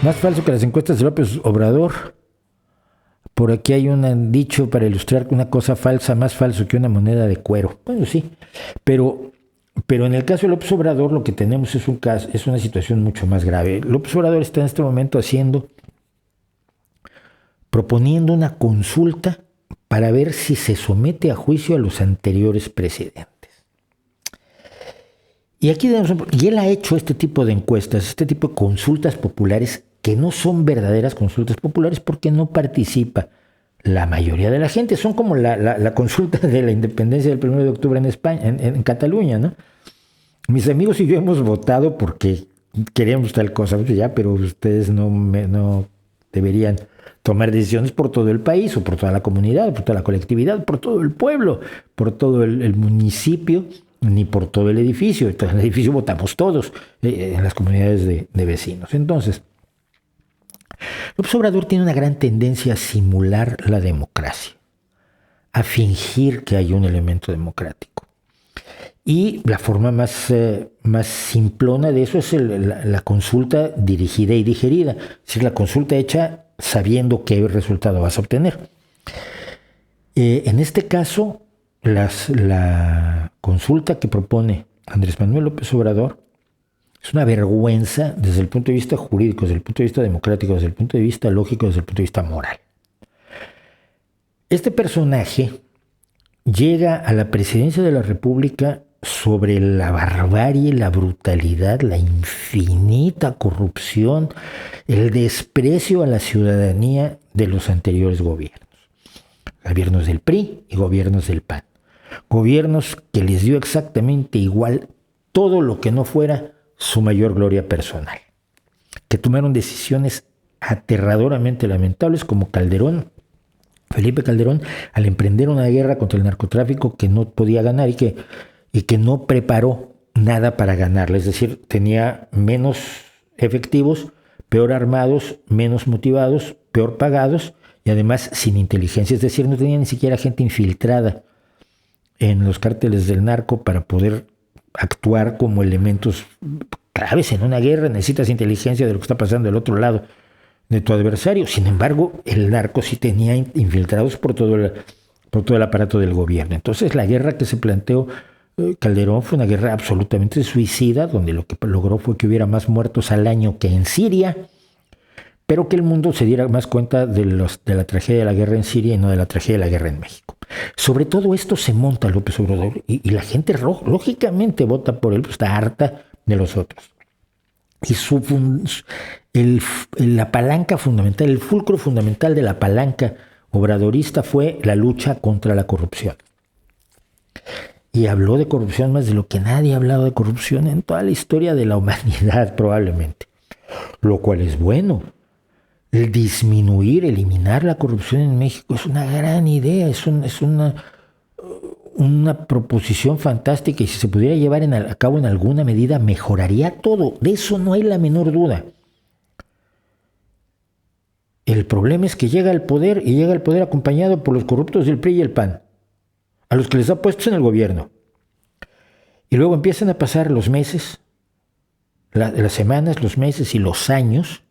Más falso que las encuestas de López Obrador. Por aquí hay un dicho para ilustrar una cosa falsa, más falso que una moneda de cuero. Bueno, sí, pero, pero en el caso de López Obrador lo que tenemos es una situación mucho más grave. López Obrador está en este momento proponiendo una consulta para ver si se somete a juicio a los anteriores presidentes. Y él ha hecho este tipo de encuestas, este tipo de consultas populares que no son verdaderas consultas populares porque no participa la mayoría de la gente. Son como la consulta de la independencia del 1 de octubre en España, en Cataluña, ¿no? Mis amigos y yo hemos votado porque queremos tal cosa, ya, pero ustedes no deberían tomar decisiones por todo el país o por toda la comunidad, por toda la colectividad, por todo el pueblo, por todo el municipio, ni por todo el edificio. Entonces, en el edificio votamos todos, en las comunidades de vecinos. Entonces, López Obrador tiene una gran tendencia a simular la democracia, a fingir que hay un elemento democrático. Y la forma más simplona de eso es la consulta dirigida y digerida, es decir, la consulta hecha sabiendo qué resultado vas a obtener. En este caso, la consulta que propone Andrés Manuel López Obrador es una vergüenza desde el punto de vista jurídico, desde el punto de vista democrático, desde el punto de vista lógico, desde el punto de vista moral. Este personaje llega a la presidencia de la República sobre la barbarie, la brutalidad, la infinita corrupción, el desprecio a la ciudadanía de los anteriores gobiernos. Gobiernos del PRI y gobiernos del PAN. Gobiernos que les dio exactamente igual todo lo que no fuera su mayor gloria personal, que tomaron decisiones aterradoramente lamentables como Felipe Calderón, al emprender una guerra contra el narcotráfico que no podía ganar y que no preparó nada para ganarla, es decir, tenía menos efectivos, peor armados, menos motivados, peor pagados y además sin inteligencia, es decir, no tenía ni siquiera gente infiltrada en los cárteles del narco para poder actuar como elementos claves en una guerra. Necesitas inteligencia de lo que está pasando del otro lado de tu adversario. Sin embargo, el narco sí tenía infiltrados por todo el aparato del gobierno. Entonces, la guerra que se planteó Calderón fue una guerra absolutamente suicida, donde lo que logró fue que hubiera más muertos al año que en Siria, pero que el mundo se diera más cuenta de la tragedia de la guerra en Siria y no de la tragedia de la guerra en México. Sobre todo esto se monta López Obrador y la gente lógicamente vota por él, pues está harta de los otros. Y la palanca fundamental, el fulcro fundamental de la palanca obradorista fue la lucha contra la corrupción. Y habló de corrupción más de lo que nadie ha hablado de corrupción en toda la historia de la humanidad probablemente, lo cual es bueno. El disminuir, eliminar la corrupción en México es una gran idea, es una proposición fantástica y si se pudiera llevar a cabo en alguna medida mejoraría todo, de eso no hay la menor duda. El problema es que llega al poder y llega al poder acompañado por los corruptos del PRI y el PAN, a los que les ha puesto en el gobierno. Y luego empiezan a pasar los meses, las semanas, los meses y los años.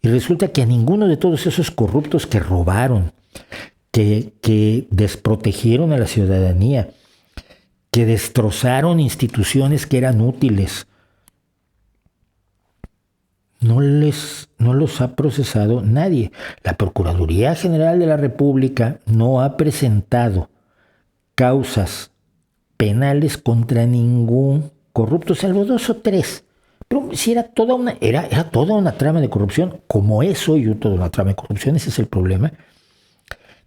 Y resulta que a ninguno de todos esos corruptos que robaron, que desprotegieron a la ciudadanía, que destrozaron instituciones que eran útiles, no los ha procesado nadie. La Procuraduría General de la República no ha presentado causas penales contra ningún corrupto, salvo 2 o 3. Pero si era toda una trama de corrupción, como es hoy toda una trama de corrupción, ese es el problema.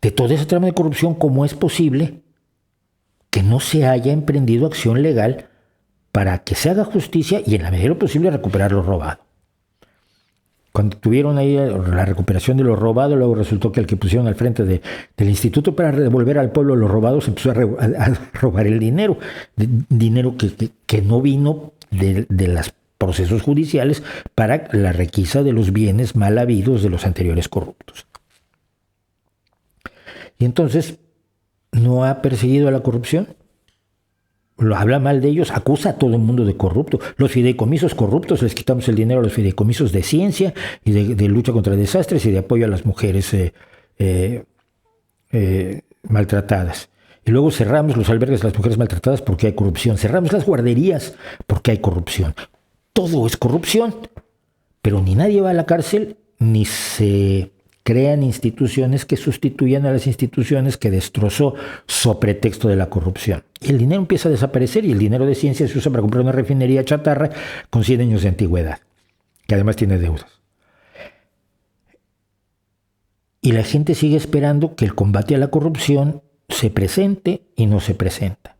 De toda esa trama de corrupción, ¿cómo es posible que no se haya emprendido acción legal para que se haga justicia y en la medida de lo posible recuperar lo robado? Cuando tuvieron ahí la recuperación de lo robado, luego resultó que el que pusieron al frente del instituto para devolver al pueblo lo robado se empezó a robar el dinero, dinero que no vino de los procesos judiciales para la requisa de los bienes mal habidos de los anteriores corruptos. Y entonces, ¿no ha perseguido a la corrupción? lo habla mal de ellos, acusa a todo el mundo de corrupto. Los fideicomisos corruptos, les quitamos el dinero a los fideicomisos de ciencia y de lucha contra desastres y de apoyo a las mujeres maltratadas. Y luego cerramos los albergues de las mujeres maltratadas porque hay corrupción. Cerramos las guarderías porque hay corrupción. Todo es corrupción. Pero ni nadie va a la cárcel, ni se crean instituciones que sustituyan a las instituciones que destrozó so pretexto de la corrupción. Y el dinero empieza a desaparecer y el dinero de ciencia se usa para comprar una refinería chatarra con 100 años de antigüedad, que además tiene deudas. Y la gente sigue esperando que el combate a la corrupción se presente y no se presenta.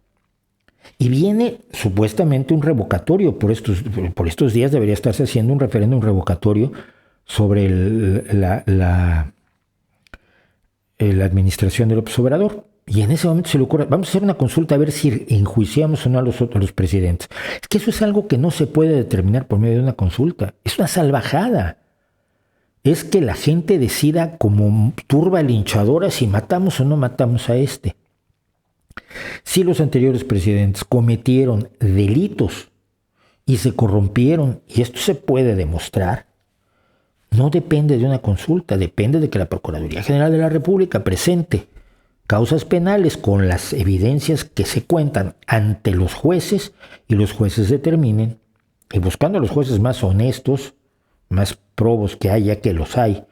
Y viene supuestamente un revocatorio. Por estos días debería estarse haciendo un referéndum revocatorio sobre la administración del López Obrador. Y en ese momento se le ocurre, vamos a hacer una consulta a ver si enjuiciamos o no a los presidentes. Es que eso es algo que no se puede determinar por medio de una consulta. Es una salvajada. Es que la gente decida como turba linchadora si matamos o no matamos a este. Si los anteriores presidentes cometieron delitos y se corrompieron, y esto se puede demostrar, no depende de una consulta, depende de que la Procuraduría General de la República presente causas penales con las evidencias que se cuentan ante los jueces y los jueces determinen, y buscando a los jueces más honestos, más probos que haya, que los hay,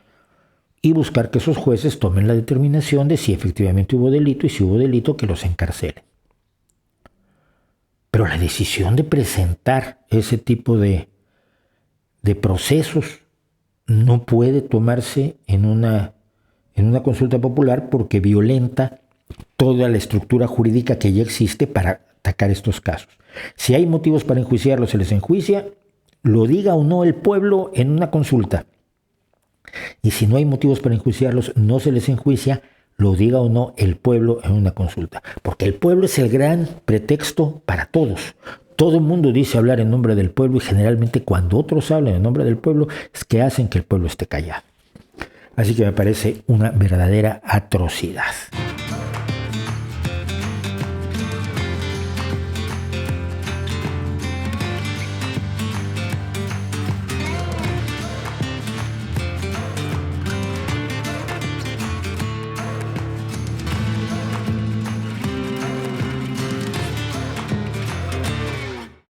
y buscar que esos jueces tomen la determinación de si efectivamente hubo delito y si hubo delito que los encarcelen. Pero la decisión de presentar ese tipo de procesos no puede tomarse en una consulta popular porque violenta toda la estructura jurídica que ya existe para atacar estos casos. Si hay motivos para enjuiciarlos, se les enjuicia, lo diga o no el pueblo en una consulta. Y si no hay motivos para enjuiciarlos, no se les enjuicia, lo diga o no el pueblo en una consulta. Porque el pueblo es el gran pretexto para todos. Todo el mundo dice hablar en nombre del pueblo y generalmente cuando otros hablan en nombre del pueblo es que hacen que el pueblo esté callado. Así que me parece una verdadera atrocidad.